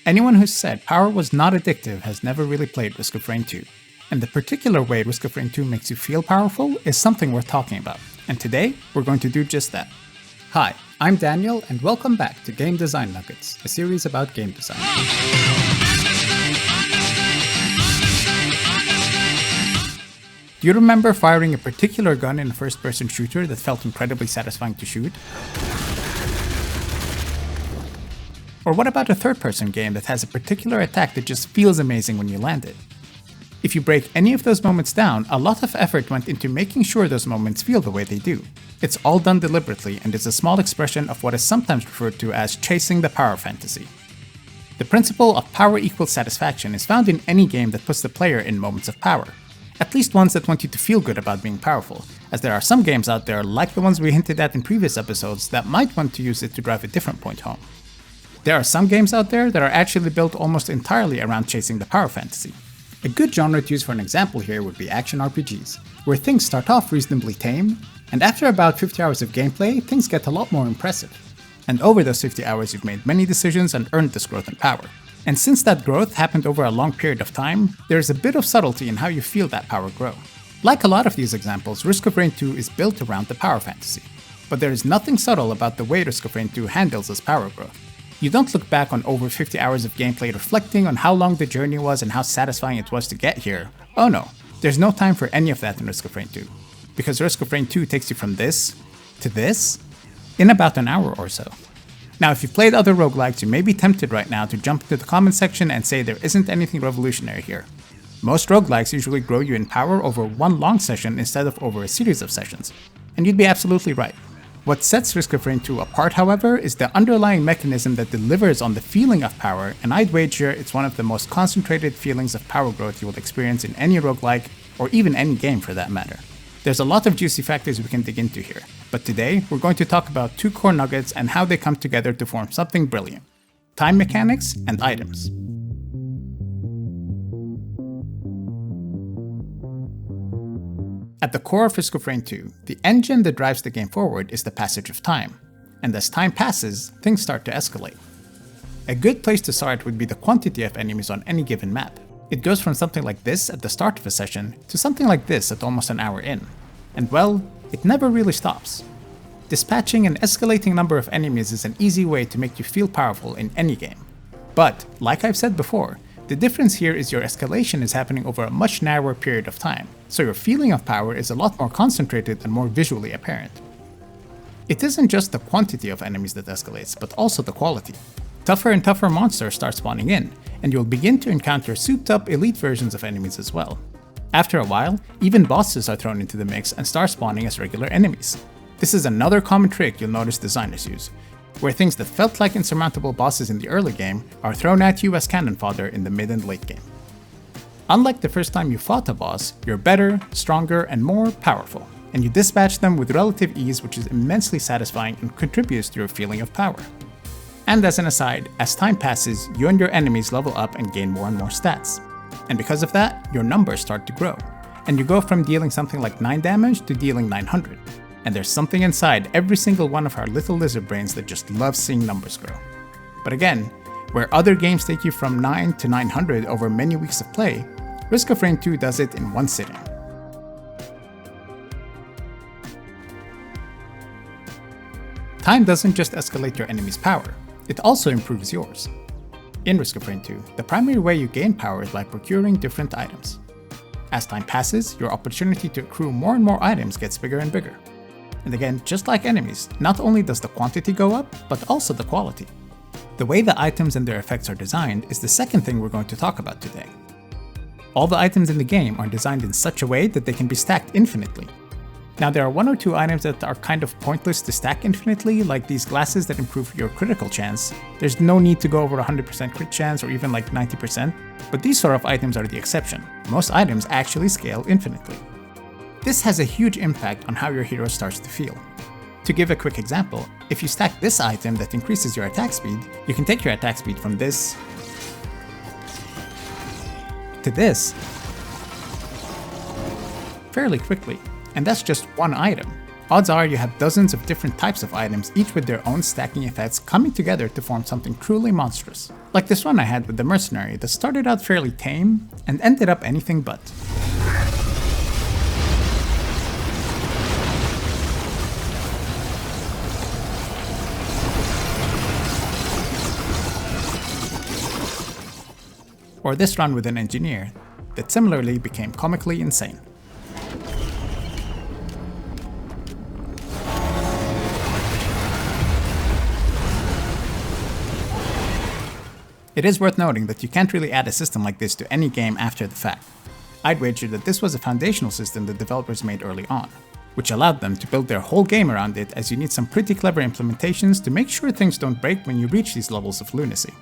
Anyone who's said power was not addictive has never really played Risk of Rain 2. And the particular way Risk of Rain 2 makes you feel powerful is something worth talking about. And today, we're going to do just that. Hi, I'm Daniel, and welcome back to Game Design Nuggets, a series about game design. Do you remember firing a particular gun in a first-person shooter that felt incredibly satisfying to shoot? Or what about a third-person game that has a particular attack that just feels amazing when you land it? If you break any of those moments down, a lot of effort went into making sure those moments feel the way they do. It's all done deliberately and is a small expression of what is sometimes referred to as chasing the power fantasy. The principle of power equals satisfaction is found in any game that puts the player in moments of power. At least ones that want you to feel good about being powerful, as there are some games out there, like the ones we hinted at in previous episodes, that might want to use it to drive a different point home. There are some games out there that are actually built almost entirely around chasing the power fantasy. A good genre to use for an example here would be action RPGs, where things start off reasonably tame, and after about 50 hours of gameplay, things get a lot more impressive. And over those 50 hours you've made many decisions and earned this growth and power. And since that growth happened over a long period of time, there is a bit of subtlety in how you feel that power grow. Like a lot of these examples, Risk of Rain 2 is built around the power fantasy. But there is nothing subtle about the way Risk of Rain 2 handles this power growth. You don't look back on over 50 hours of gameplay reflecting on how long the journey was and how satisfying it was to get here. Oh no, there's no time for any of that in Risk of Rain 2. Because Risk of Rain 2 takes you from this to this in about an hour or so. Now, if you've played other roguelikes, you may be tempted right now to jump into the comment section and say there isn't anything revolutionary here. Most roguelikes usually grow you in power over one long session instead of over a series of sessions, and you'd be absolutely right. What sets Risk of Rain 2 apart, however, is the underlying mechanism that delivers on the feeling of power, and I'd wager it's one of the most concentrated feelings of power growth you will experience in any roguelike, or even any game for that matter. There's a lot of juicy factors we can dig into here, but today we're going to talk about two core nuggets and how they come together to form something brilliant: time mechanics and items. At the core of Risk of Rain 2, the engine that drives the game forward is the passage of time, and as time passes, things start to escalate. A good place to start would be the quantity of enemies on any given map. It goes from something like this at the start of a session to something like this at almost an hour in. And well, it never really stops. Dispatching an escalating number of enemies is an easy way to make you feel powerful in any game. But, like I've said before, the difference here is your escalation is happening over a much narrower period of time, so your feeling of power is a lot more concentrated and more visually apparent. It isn't just the quantity of enemies that escalates, but also the quality. Tougher and tougher monsters start spawning in, and you'll begin to encounter souped-up elite versions of enemies as well. After a while, even bosses are thrown into the mix and start spawning as regular enemies. This is another common trick you'll notice designers use, where things that felt like insurmountable bosses in the early game are thrown at you as cannon fodder in the mid and late game. Unlike the first time you fought a boss, you're better, stronger, and more powerful, and you dispatch them with relative ease, which is immensely satisfying and contributes to your feeling of power. And as an aside, as time passes, you and your enemies level up and gain more and more stats. And because of that, your numbers start to grow, and you go from dealing something like 9 damage to dealing 900. And there's something inside every single one of our little lizard brains that just loves seeing numbers grow. But again, where other games take you from 9 to 900 over many weeks of play, Risk of Rain 2 does it in one sitting. Time doesn't just escalate your enemy's power, it also improves yours. In Risk of Rain 2, the primary way you gain power is by procuring different items. As time passes, your opportunity to accrue more and more items gets bigger and bigger. And again, just like enemies, not only does the quantity go up, but also the quality. The way the items and their effects are designed is the second thing we're going to talk about today. All the items in the game are designed in such a way that they can be stacked infinitely. Now, there are one or two items that are kind of pointless to stack infinitely, like these glasses that improve your critical chance. There's no need to go over 100% crit chance or even like 90%, but these sort of items are the exception. Most items actually scale infinitely. This has a huge impact on how your hero starts to feel. To give a quick example, if you stack this item that increases your attack speed, you can take your attack speed from this to this fairly quickly. And that's just one item. Odds are you have dozens of different types of items, each with their own stacking effects coming together to form something truly monstrous. Like this one I had with the mercenary that started out fairly tame and ended up anything but. Or this run with an engineer that similarly became comically insane. It is worth noting that you can't really add a system like this to any game after the fact. I'd wager that this was a foundational system the developers made early on, which allowed them to build their whole game around it, as you need some pretty clever implementations to make sure things don't break when you reach these levels of lunacy.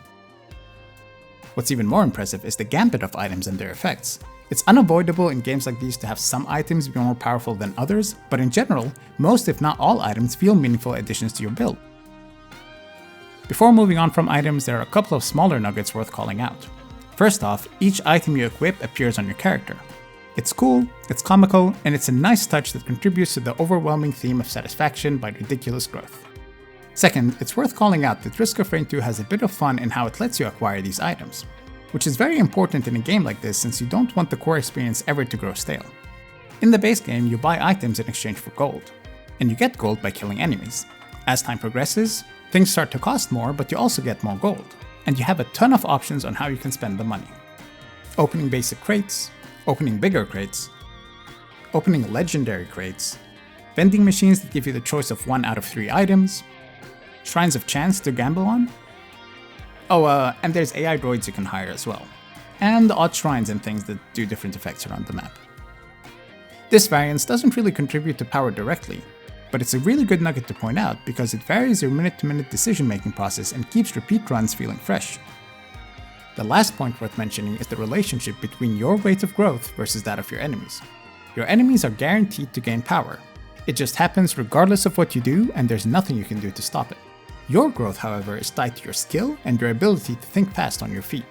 What's even more impressive is the gambit of items and their effects. It's unavoidable in games like these to have some items be more powerful than others, but in general, most if not all items feel meaningful additions to your build. Before moving on from items, there are a couple of smaller nuggets worth calling out. First off, each item you equip appears on your character. It's cool, it's comical, and it's a nice touch that contributes to the overwhelming theme of satisfaction by ridiculous growth. Second, it's worth calling out that Risk of Rain 2 has a bit of fun in how it lets you acquire these items, which is very important in a game like this since you don't want the core experience ever to grow stale. In the base game, you buy items in exchange for gold, and you get gold by killing enemies. As time progresses, things start to cost more, but you also get more gold, and you have a ton of options on how you can spend the money. Opening basic crates, opening bigger crates, opening legendary crates, vending machines that give you the choice of 1 out of 3 items, shrines of chance to gamble on. Oh, and there's AI droids you can hire as well, and odd shrines and things that do different effects around the map. This variance doesn't really contribute to power directly, but it's a really good nugget to point out because it varies your minute-to-minute decision-making process and keeps repeat runs feeling fresh. The last point worth mentioning is the relationship between your rate of growth versus that of your enemies. Your enemies are guaranteed to gain power. It just happens regardless of what you do, and there's nothing you can do to stop it. Your growth, however, is tied to your skill and your ability to think fast on your feet.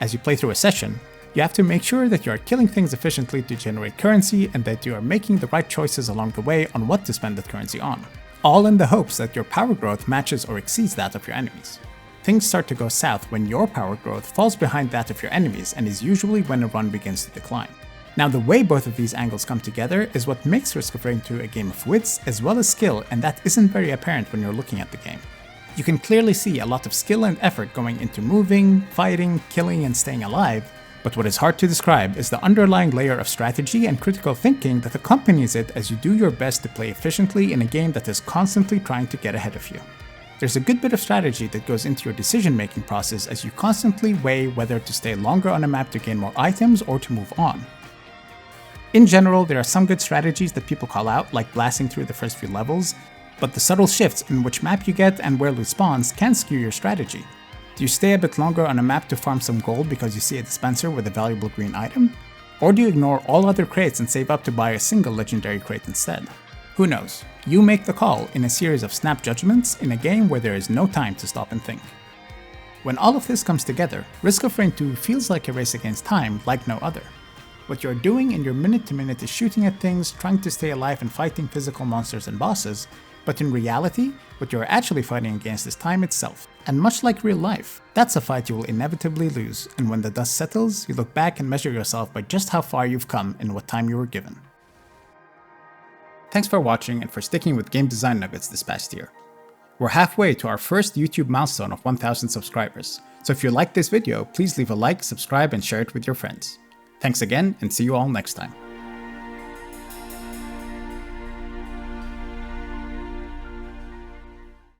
As you play through a session, you have to make sure that you are killing things efficiently to generate currency and that you are making the right choices along the way on what to spend that currency on, all in the hopes that your power growth matches or exceeds that of your enemies. Things start to go south when your power growth falls behind that of your enemies and is usually when a run begins to decline. Now, the way both of these angles come together is what makes Risk of Rain 2 a game of wits as well as skill, and that isn't very apparent when you're looking at the game. You can clearly see a lot of skill and effort going into moving, fighting, killing, and staying alive, but what is hard to describe is the underlying layer of strategy and critical thinking that accompanies it as you do your best to play efficiently in a game that is constantly trying to get ahead of you. There's a good bit of strategy that goes into your decision-making process as you constantly weigh whether to stay longer on a map to gain more items or to move on. In general, there are some good strategies that people call out, like blasting through the first few levels, but the subtle shifts in which map you get and where loot spawns can skew your strategy. Do you stay a bit longer on a map to farm some gold because you see a dispenser with a valuable green item? Or do you ignore all other crates and save up to buy a single legendary crate instead? Who knows? You make the call in a series of snap judgments in a game where there is no time to stop and think. When all of this comes together, Risk of Rain 2 feels like a race against time like no other. What you're doing in your minute-to-minute is shooting at things, trying to stay alive and fighting physical monsters and bosses, but in reality, what you're actually fighting against is time itself. And much like real life, that's a fight you will inevitably lose, and when the dust settles, you look back and measure yourself by just how far you've come in what time you were given. Thanks for watching and for sticking with Game Design Nuggets this past year. We're halfway to our first YouTube milestone of 1,000 subscribers, so if you liked this video, please leave a like, subscribe, and share it with your friends. Thanks again, and see you all next time.